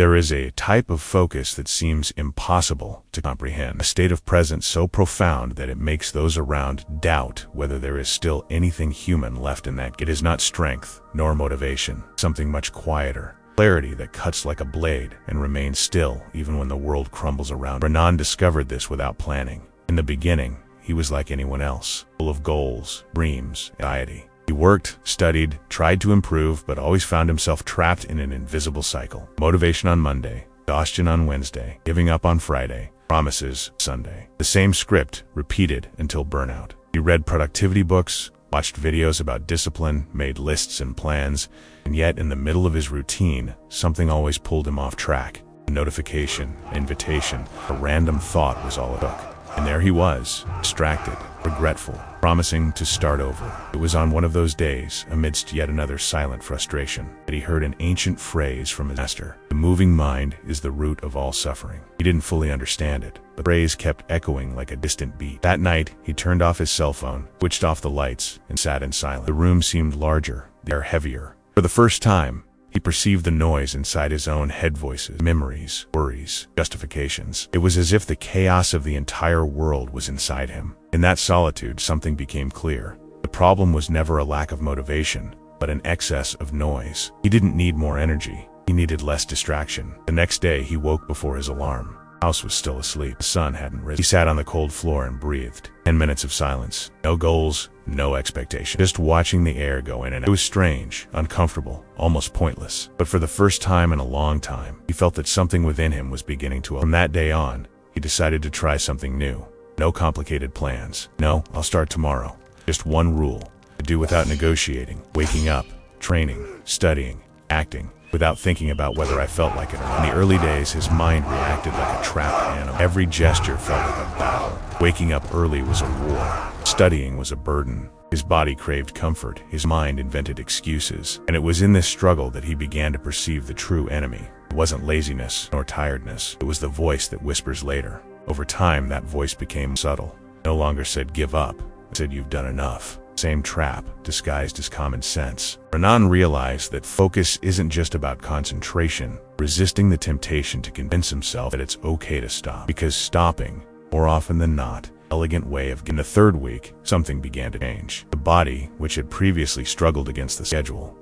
There is a type of focus that seems impossible to comprehend, a state of presence so profound that it makes those around doubt whether there is still anything human left in that. It is not strength nor motivation, something much quieter. Clarity that cuts like a blade and remains still even when the world crumbles around. Renan discovered this without planning. In the beginning, he was like anyone else, full of goals, dreams, anxiety. He worked, studied, tried to improve, but always found himself trapped in an invisible cycle. Motivation on Monday, exhaustion on Wednesday, giving up on Friday, promises Sunday. The same script, repeated until burnout. He read productivity books, watched videos about discipline, made lists and plans, and yet in the middle of his routine, something always pulled him off track. A notification, an invitation, a random thought was all it took. And there he was, distracted, regretful, promising to start over. It was on one of those days, amidst yet another silent frustration, that he heard an ancient phrase from his master. The moving mind is the root of all suffering. He didn't fully understand it, but the phrase kept echoing like a distant beat. That night, he turned off his cell phone, switched off the lights, and sat in silence. The room seemed larger, the air heavier. For the first time, he perceived the noise inside his own head, voices, memories, worries, justifications. It was as if the chaos of the entire world was inside him. In that solitude, something became clear. The problem was never a lack of motivation, but an excess of noise. He didn't need more energy. He needed less distraction. The next day, he woke before his alarm. The house was still asleep. The sun hadn't risen. He sat on the cold floor and breathed. 10 minutes of silence. No goals, no expectation. Just watching the air go in and out. It was strange, uncomfortable, almost pointless. But for the first time in a long time, he felt that something within him was beginning to open. From that day on, he decided to try something new. No complicated plans. No, I'll start tomorrow. Just one rule. To do without negotiating. Waking up, training, studying, acting, without thinking about whether I felt like it or not. In the early days, his mind reacted like a trapped animal. Every gesture felt like a battle. Waking up early was a war. Studying was a burden. His body craved comfort. His mind invented excuses. And it was in this struggle that he began to perceive the true enemy. It wasn't laziness nor tiredness. It was the voice that whispers later. Over time, that voice became subtle. No longer said, give up. It said, you've done enough. Same trap, disguised as common sense. Renan realized that focus isn't just about concentration, resisting the temptation to convince himself that it's okay to stop. Because stopping, more often than not, elegant way of. In the third week, something began to change. The body, which had previously struggled against the schedule,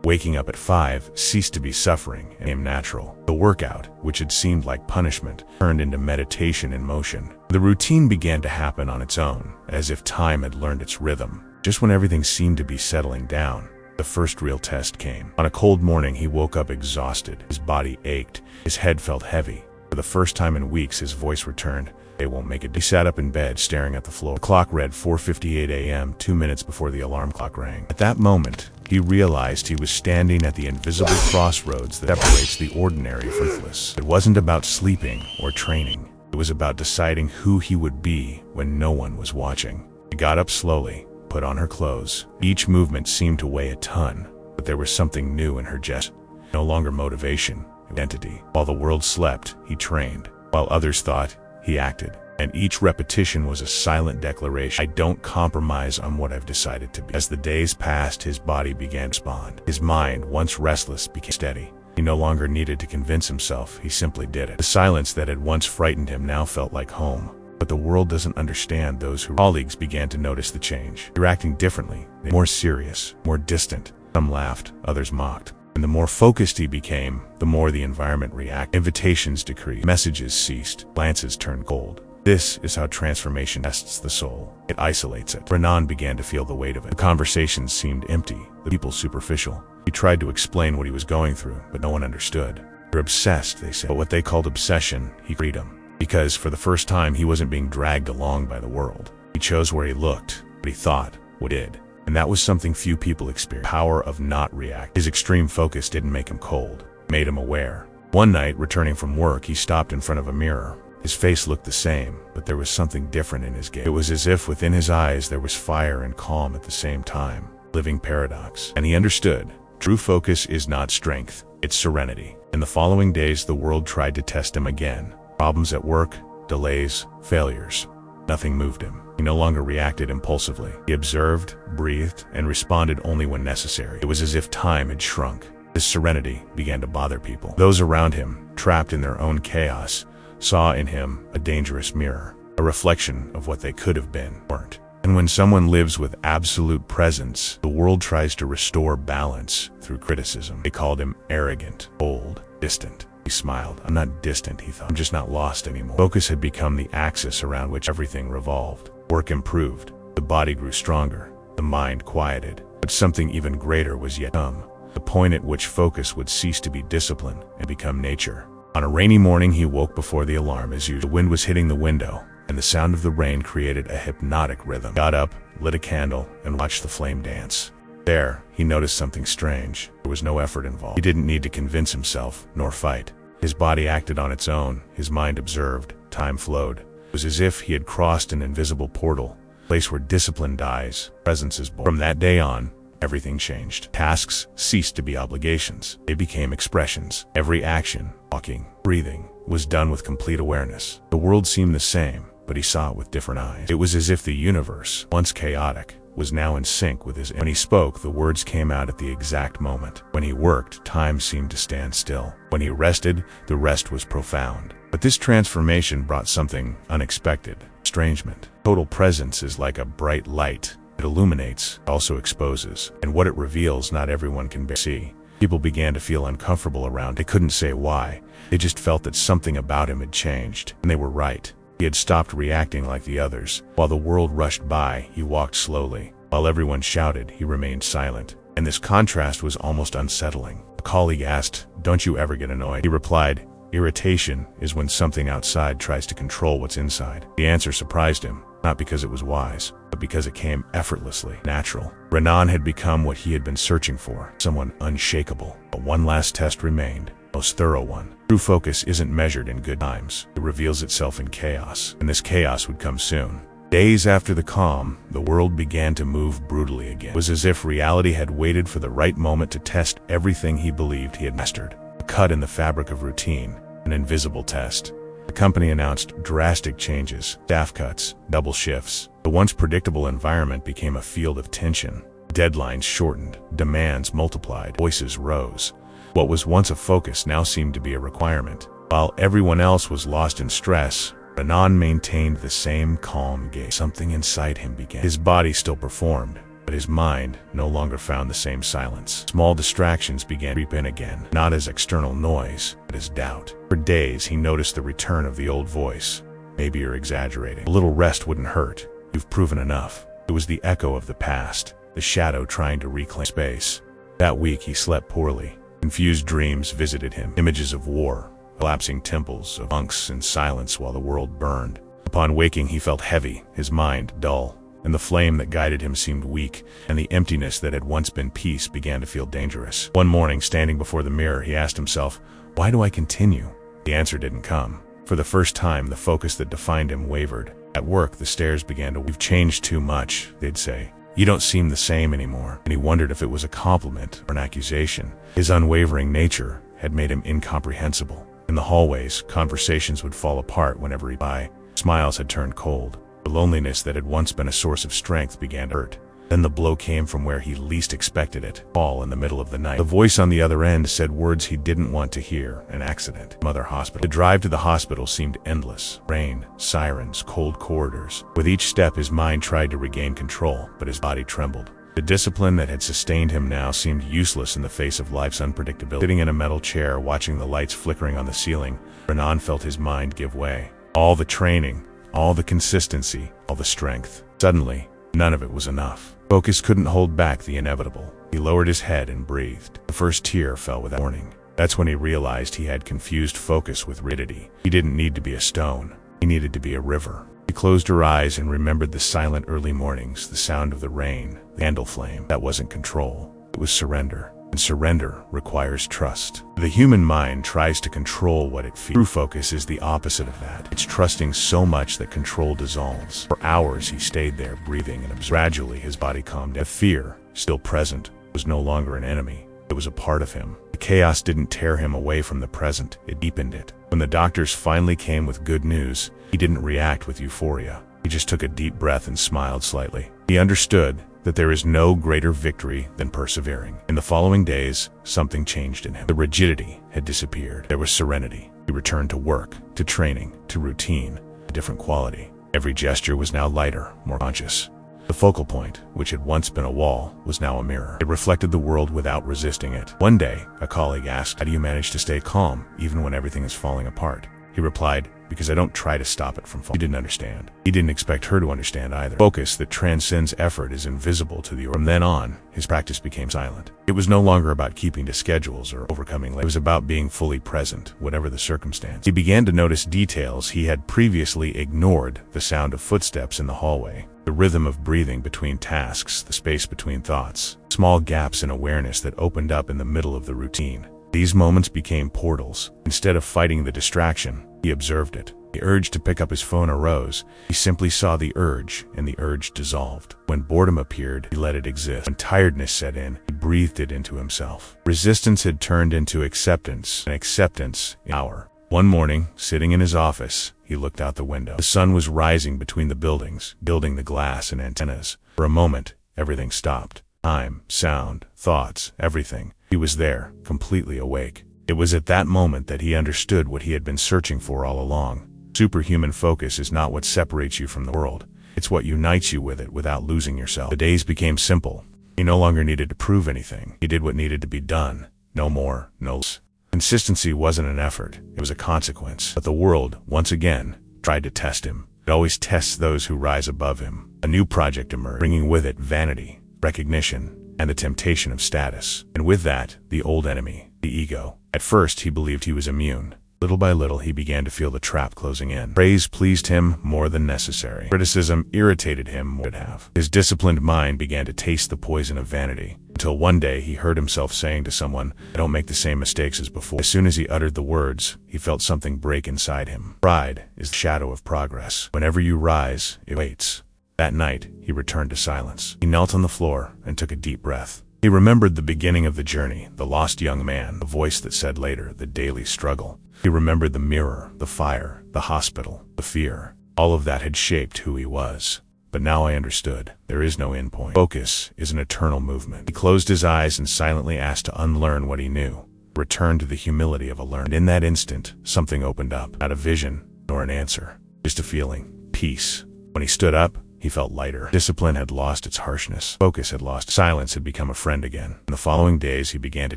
waking up at 5, ceased to be suffering and became natural. The workout, which had seemed like punishment, turned into meditation in motion. The routine began to happen on its own, as if time had learned its rhythm. Just when everything seemed to be settling down, the first real test came. On a cold morning, he woke up exhausted. His body ached. His head felt heavy. For the first time in weeks, his voice returned. They won't make it. He sat up in bed, staring at the floor. The clock read 4:58 a.m., 2 minutes before the alarm clock rang. At that moment, he realized he was standing at the invisible crossroads that separates the ordinary from the worthless. It wasn't about sleeping or training. It was about deciding who he would be when no one was watching. She got up slowly, put on her clothes. Each movement seemed to weigh a ton, but there was something new in her gesture. No longer motivation, identity. While the world slept, he trained. While others thought, he acted. And each repetition was a silent declaration. I don't compromise on what I've decided to be. As the days passed, his body began to respond. His mind, once restless, became steady. He no longer needed to convince himself, he simply did it. The silence that had once frightened him now felt like home. But the world doesn't understand those who. Colleagues began to notice the change. They were acting differently, more serious, more distant. Some laughed, others mocked. And the more focused he became, the more the environment reacted. Invitations decreased, messages ceased, glances turned cold. This is how transformation tests the soul. It isolates it. Renan began to feel the weight of it. The conversations seemed empty, the people superficial. He tried to explain what he was going through, but no one understood. You're obsessed, they said. But what they called obsession, he freedom. Because for the first time, he wasn't being dragged along by the world. He chose where he looked, what he thought, what he did. And that was something few people experience. The power of not react. His extreme focus didn't make him cold. It made him aware. One night, returning from work, he stopped in front of a mirror. His face looked the same, but there was something different in his gaze. It was as if within his eyes there was fire and calm at the same time. Living paradox. And he understood. True focus is not strength, it's serenity. In the following days, the world tried to test him again. Problems at work, delays, failures. Nothing moved him. He no longer reacted impulsively. He observed, breathed, and responded only when necessary. It was as if time had shrunk. His serenity began to bother people. Those around him, trapped in their own chaos, saw in him a dangerous mirror, a reflection of what they could have been, weren't. And when someone lives with absolute presence, the world tries to restore balance through criticism. They called him arrogant, old, distant. He smiled. I'm not distant, he thought. I'm just not lost anymore. Focus had become the axis around which everything revolved. Work improved. The body grew stronger. The mind quieted. But something even greater was yet to come. The point at which focus would cease to be discipline and become nature. On a rainy morning, he woke before the alarm as usual. The wind was hitting the window, and the sound of the rain created a hypnotic rhythm. He got up, lit a candle, and watched the flame dance. There, he noticed something strange. There was no effort involved. He didn't need to convince himself, nor fight. His body acted on its own. His mind observed. Time flowed. It was as if he had crossed an invisible portal, a place where discipline dies, presence is born. From that day on, everything changed. Tasks ceased to be obligations. They became expressions. Every action, walking, breathing, was done with complete awareness. The world seemed the same, but he saw it with different eyes. It was as if the universe, once chaotic, was now in sync with his. When he spoke, the words came out at the exact moment. When he worked, time seemed to stand still. When he rested, the rest was profound. But this transformation brought something unexpected. Estrangement. Total presence is like a bright light. It illuminates, also exposes, and what it reveals not everyone can see. People began to feel uncomfortable around. They couldn't say why. They just felt that something about him had changed, and they were right. He had stopped reacting like the others. While the world rushed by, he walked slowly. While everyone shouted, he remained silent. And this contrast was almost unsettling. A colleague asked, "Don't you ever get annoyed?" He replied, "Irritation is when something outside tries to control what's inside." The answer surprised him, not because it was wise, but because it came effortlessly, natural. Renan had become what he had been searching for, someone unshakable. But one last test remained, the most thorough one. True focus isn't measured in good times. It reveals itself in chaos, and this chaos would come soon. Days after the calm, the world began to move brutally again. It was as if reality had waited for the right moment to test everything he believed he had mastered. A cut in the fabric of routine, an invisible test. The company announced drastic changes, staff cuts, double shifts. The once predictable environment became a field of tension. Deadlines shortened, demands multiplied, voices rose. What was once a focus now seemed to be a requirement. While everyone else was lost in stress, Renan maintained the same calm gaze. Something inside him began. His body still performed, but his mind no longer found the same silence. Small distractions began to creep in again, not as external noise, but as doubt. For days, he noticed the return of the old voice. "Maybe you're exaggerating. A little rest wouldn't hurt. You've proven enough." It was the echo of the past, the shadow trying to reclaim space. That week, he slept poorly. Confused dreams visited him, images of war, collapsing temples, of monks in silence while the world burned. Upon waking, he felt heavy, his mind dull, and the flame that guided him seemed weak, and the emptiness that had once been peace began to feel dangerous. One morning, standing before the mirror, he asked himself, "Why do I continue?" The answer didn't come. For the first time, the focus that defined him wavered. At work, the stares began to, "You've changed too much," they'd say. "You don't seem the same anymore." And he wondered if it was a compliment or an accusation. His unwavering nature had made him incomprehensible. In the hallways, conversations would fall apart whenever he by. Smiles had turned cold. The loneliness that had once been a source of strength began to hurt. Then the blow came from where he least expected it, fall in the middle of the night. The voice on the other end said words he didn't want to hear, an accident. Mother Hospital. The drive to the hospital seemed endless. Rain, sirens, cold corridors. With each step, his mind tried to regain control, but his body trembled. The discipline that had sustained him now seemed useless in the face of life's unpredictability. Sitting in a metal chair, watching the lights flickering on the ceiling, Renan felt his mind give way. All the training, all the consistency, all the strength. Suddenly, none of it was enough. Focus couldn't hold back the inevitable. He lowered his head and breathed. The first tear fell without warning. That's when he realized he had confused focus with rigidity. He didn't need to be a stone. He needed to be a river. He closed her eyes and remembered the silent early mornings, the sound of the rain, the candle flame. That wasn't control. It was surrender. And surrender requires trust. The human mind tries to control what it feels. True focus is the opposite of that. It's trusting so much that control dissolves. For hours he stayed there, breathing and observing. Gradually his body calmed down. Fear, still present, was no longer an enemy. It was a part of him. The chaos didn't tear him away from the present, it deepened it. When the doctors finally came with good news, he didn't react with euphoria. He just took a deep breath and smiled slightly. He understood that there is no greater victory than persevering. In the following days, something changed in him. The rigidity had disappeared. There was serenity. He returned to work, to training, to routine, a different quality. Every gesture was now lighter, more conscious. The focal point, which had once been a wall, was now a mirror. It reflected the world without resisting it. One day, a colleague asked, "How do you manage to stay calm, even when everything is falling apart?" He replied, "Because I don't try to stop it from falling." He didn't understand. He didn't expect her to understand either. Focus that transcends effort is invisible to the. From then on, his practice became silent. It was no longer about keeping to schedules or overcoming. It was about being fully present, whatever the circumstance. He began to notice details he had previously ignored: the sound of footsteps in the hallway, the rhythm of breathing between tasks, the space between thoughts, small gaps in awareness that opened up in the middle of the routine. These moments became portals. Instead of fighting the distraction, he observed it. The urge to pick up his phone arose. He simply saw the urge, and the urge dissolved. When boredom appeared, he let it exist. When tiredness set in, he breathed it into himself. Resistance had turned into acceptance, and acceptance in power. One morning, sitting in his office, he looked out the window. The sun was rising between the buildings, gilding the glass and antennas. For a moment, everything stopped. Time, sound, thoughts, everything. He was there, completely awake. It was at that moment that he understood what he had been searching for all along. Superhuman focus is not what separates you from the world. It's what unites you with it without losing yourself. The days became simple. He no longer needed to prove anything. He did what needed to be done. No more, no less. Consistency wasn't an effort. It was a consequence. But the world, once again, tried to test him. It always tests those who rise above him. A new project emerged, bringing with it vanity, recognition, and the temptation of status. And with that, the old enemy, the ego. At first, he believed he was immune. Little by little, he began to feel the trap closing in. Praise pleased him more than necessary. Criticism irritated him more than it would have. His disciplined mind began to taste the poison of vanity, until one day he heard himself saying to someone, "I don't make the same mistakes as before." As soon as he uttered the words, he felt something break inside him. Pride is the shadow of progress. Whenever you rise, it waits. That night, he returned to silence. He knelt on the floor and took a deep breath. He remembered the beginning of the journey, the lost young man, the voice that said later, the daily struggle. He remembered the mirror, the fire, the hospital, the fear. All of that had shaped who he was. But now I understood. There is no endpoint. Focus is an eternal movement. He closed his eyes and silently asked to unlearn what he knew, return to the humility of a learner. And in that instant, something opened up. Not a vision, nor an answer. Just a feeling. Peace. When he stood up, he felt lighter. Discipline had lost its harshness. Focus had lost. Silence had become a friend again. In the following days, he began to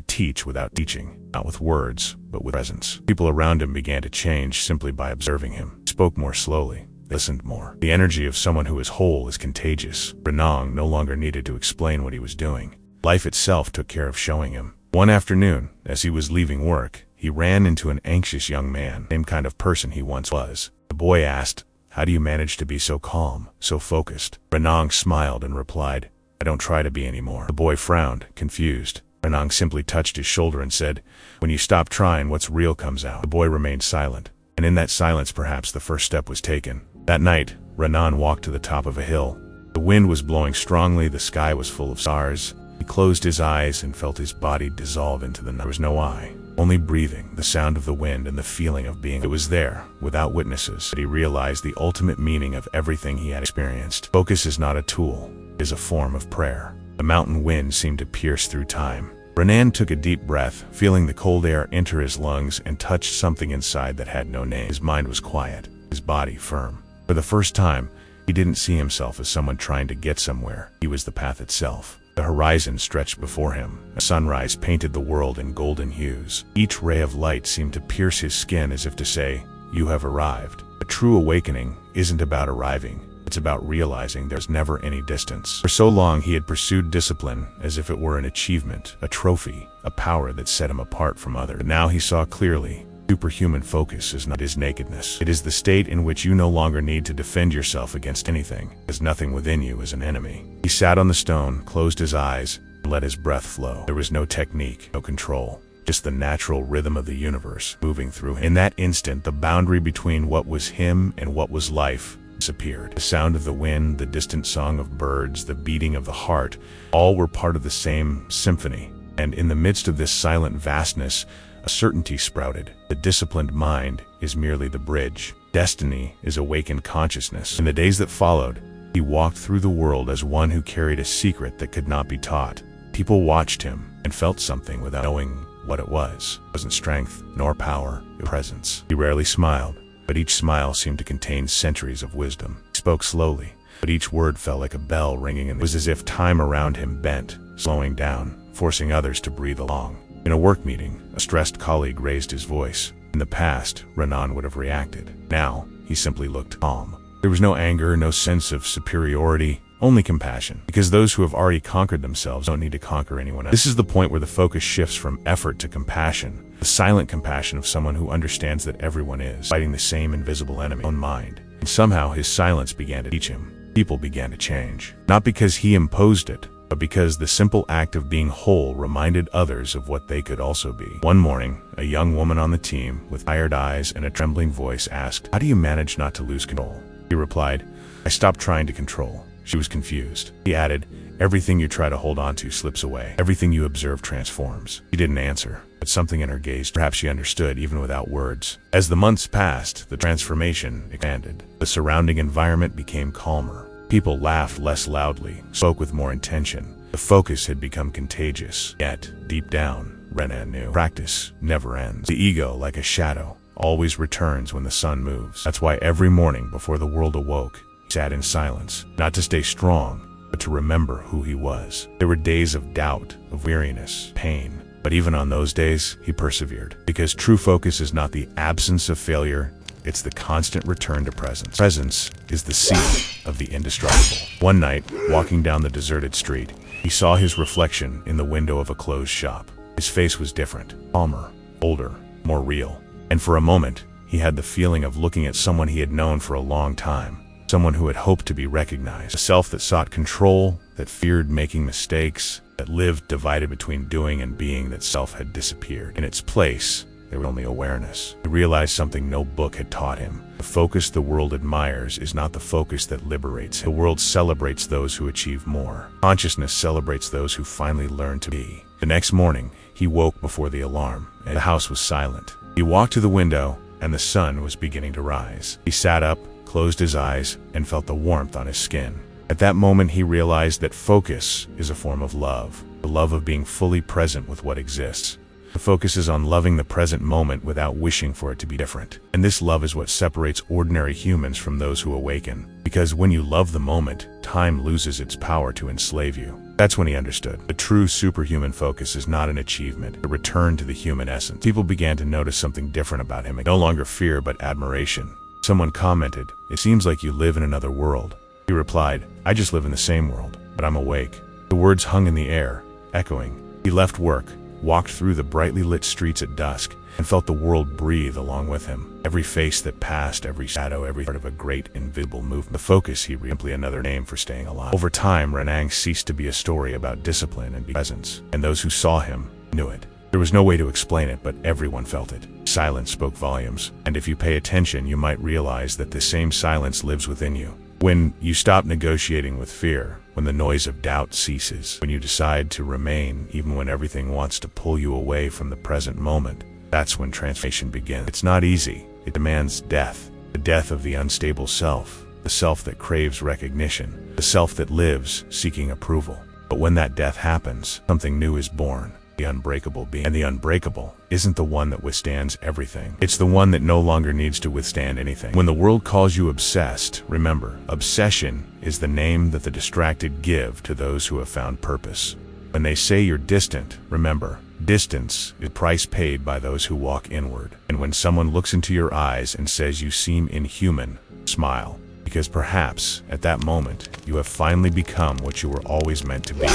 teach without teaching. Not with words, but with presence. People around him began to change simply by observing him. He spoke more slowly. They listened more. The energy of someone who is whole is contagious. Renan no longer needed to explain what he was doing. Life itself took care of showing him. One afternoon, as he was leaving work, he ran into an anxious young man, same kind of person he once was. The boy asked, "How do you manage to be so calm, so focused?" Renan smiled and replied, "I don't try to be anymore." The boy frowned, confused. Renan simply touched his shoulder and said, "When you stop trying, what's real comes out." The boy remained silent, and in that silence perhaps the first step was taken. That night, Renan walked to the top of a hill. The wind was blowing strongly, the sky was full of stars. He closed his eyes and felt his body dissolve into the night. There was no eye. Only breathing, the sound of the wind, and the feeling of being. It was there, without witnesses, that he realized the ultimate meaning of everything he had experienced. Focus is not a tool, it is a form of prayer. The mountain wind seemed to pierce through time. Renan took a deep breath, feeling the cold air enter his lungs, and touched something inside that had no name. His mind was quiet, his body firm. For the first time, he didn't see himself as someone trying to get somewhere. He was the path itself. The horizon stretched before him. A sunrise painted the world in golden hues. Each ray of light seemed to pierce his skin as if to say, "You have arrived." A true awakening isn't about arriving. It's about realizing there's never any distance. For so long he had pursued discipline as if it were an achievement, a trophy, a power that set him apart from others. But now he saw clearly. Superhuman focus is not his nakedness. It is the state in which you no longer need to defend yourself against anything, as nothing within you is an enemy. He sat on the stone, closed his eyes, and let his breath flow. There was no technique, no control, just the natural rhythm of the universe moving through him. In that instant, the boundary between what was him and what was life disappeared. The sound of the wind, the distant song of birds, the beating of the heart, all were part of the same symphony. And in the midst of this silent vastness, a certainty sprouted. The disciplined mind is merely the bridge. Destiny is awakened consciousness. In the days that followed, He walked through the world as one who carried a secret that could not be taught. People watched him and felt something without knowing what it was. It wasn't strength, nor power, it was presence. He rarely smiled, but each smile seemed to contain centuries of wisdom. He spoke slowly, but each word felt like a bell ringing, and it was as if time around him bent, slowing down, forcing others to breathe along. In a work meeting, a stressed colleague raised his voice. In the past, Renan would have reacted. Now, he simply looked calm. There was no anger, no sense of superiority, only compassion. Because those who have already conquered themselves don't need to conquer anyone else. This is the point where the focus shifts from effort to compassion, the silent compassion of someone who understands that everyone is fighting the same invisible enemy, his own mind. And somehow his silence began to teach him. People began to change. Not because he imposed it, but because the simple act of being whole reminded others of what they could also be. One morning, a young woman on the team, with tired eyes and a trembling voice, asked, "How do you manage not to lose control?" He replied, "I stopped trying to control." She was confused. He added, "Everything you try to hold on to slips away. Everything you observe transforms." She didn't answer, but something in her gaze, perhaps she understood even without words. As the months passed, the transformation expanded. The surrounding environment became calmer. People laughed less loudly, spoke with more intention. The focus had become contagious. Yet, deep down, Renan knew practice never ends. The ego, like a shadow, always returns when the sun moves. That's why every morning before the world awoke, he sat in silence, not to stay strong, but to remember who he was. There were days of doubt, of weariness, pain. But even on those days, he persevered. Because true focus is not the absence of failure, it's the constant return to presence. Presence is the seed of the indestructible. One night, walking down the deserted street, he saw his reflection in the window of a closed shop. His face was different, calmer, older, more real. And for a moment, he had the feeling of looking at someone he had known for a long time, someone who had hoped to be recognized. A self that sought control, that feared making mistakes, that lived divided between doing and being. That self had disappeared. In its place, there was only awareness. He realized something no book had taught him. The focus the world admires is not the focus that liberates him. The world celebrates those who achieve more. Consciousness celebrates those who finally learn to be. The next morning, he woke before the alarm, and the house was silent. He walked to the window, and the sun was beginning to rise. He sat up, closed his eyes, and felt the warmth on his skin. At that moment, he realized that focus is a form of love, the love of being fully present with what exists. The focus is on loving the present moment without wishing for it to be different. And this love is what separates ordinary humans from those who awaken. Because when you love the moment, time loses its power to enslave you. That's when he understood. The true superhuman focus is not an achievement, a return to the human essence. People began to notice something different about him. No longer fear, but admiration. Someone commented, "It seems like you live in another world." He replied, "I just live in the same world, but I'm awake." The words hung in the air, echoing. He left work, walked through the brightly lit streets at dusk, and felt the world breathe along with him. Every face that passed, every shadow, every part of a great invisible movement. The focus, he simply another name for staying alive. Over time, Renan ceased to be a story about discipline and presence, and those who saw him knew it. There was no way to explain it, but everyone felt it. Silence spoke volumes, and if you pay attention, you might realize that the same silence lives within you. When you stop negotiating with fear, when the noise of doubt ceases, when you decide to remain even when everything wants to pull you away from the present moment, that's when transformation begins. It's not easy. It demands death, the death of the unstable self, the self that craves recognition, the self that lives seeking approval. But when that death happens, something new is born. The unbreakable being. And the unbreakable isn't the one that withstands everything. It's the one that no longer needs to withstand anything. When the world calls you obsessed, remember, obsession is the name that the distracted give to those who have found purpose. When they say you're distant, remember, distance is the price paid by those who walk inward. And when someone looks into your eyes and says you seem inhuman, smile. Because perhaps, at that moment, you have finally become what you were always meant to be.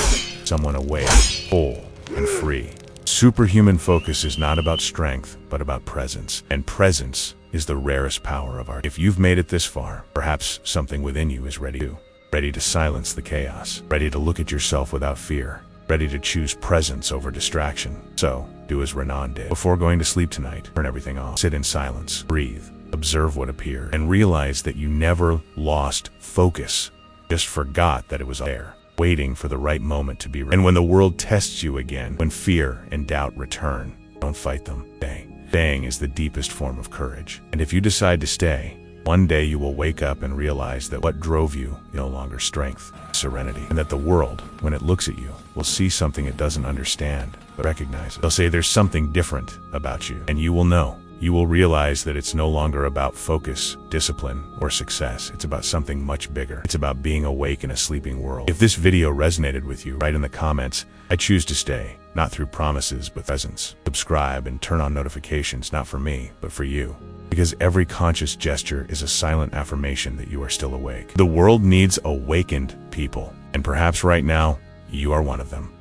Someone awake, whole, and free. Superhuman focus is not about strength, but about presence. And presence is the rarest power of art. If you've made it this far, perhaps something within you is ready to silence the chaos, ready to look at yourself without fear, ready to choose presence over distraction. So, do as Renan did. Before going to sleep tonight, turn everything off. Sit in silence, breathe, observe what appeared, and realize that you never lost focus, just forgot that it was there, waiting for the right moment to be ready. And when the world tests you again, when fear and doubt return, don't fight them. Stay. Staying is the deepest form of courage. And if you decide to stay, One day you will wake up and realize that what drove you is no longer strength, serenity, and that the world, when it looks at you, will see something it doesn't understand, but recognize it. They'll say there's something different about you, and you will know. You will realize that it's no longer about focus, discipline, or success. It's about something much bigger. It's about being awake in a sleeping world. If this video resonated with you, write in the comments, "I choose to stay," not through promises, but presence. Subscribe and turn on notifications, not for me, but for you. Because every conscious gesture is a silent affirmation that you are still awake. The world needs awakened people, and perhaps right now, you are one of them.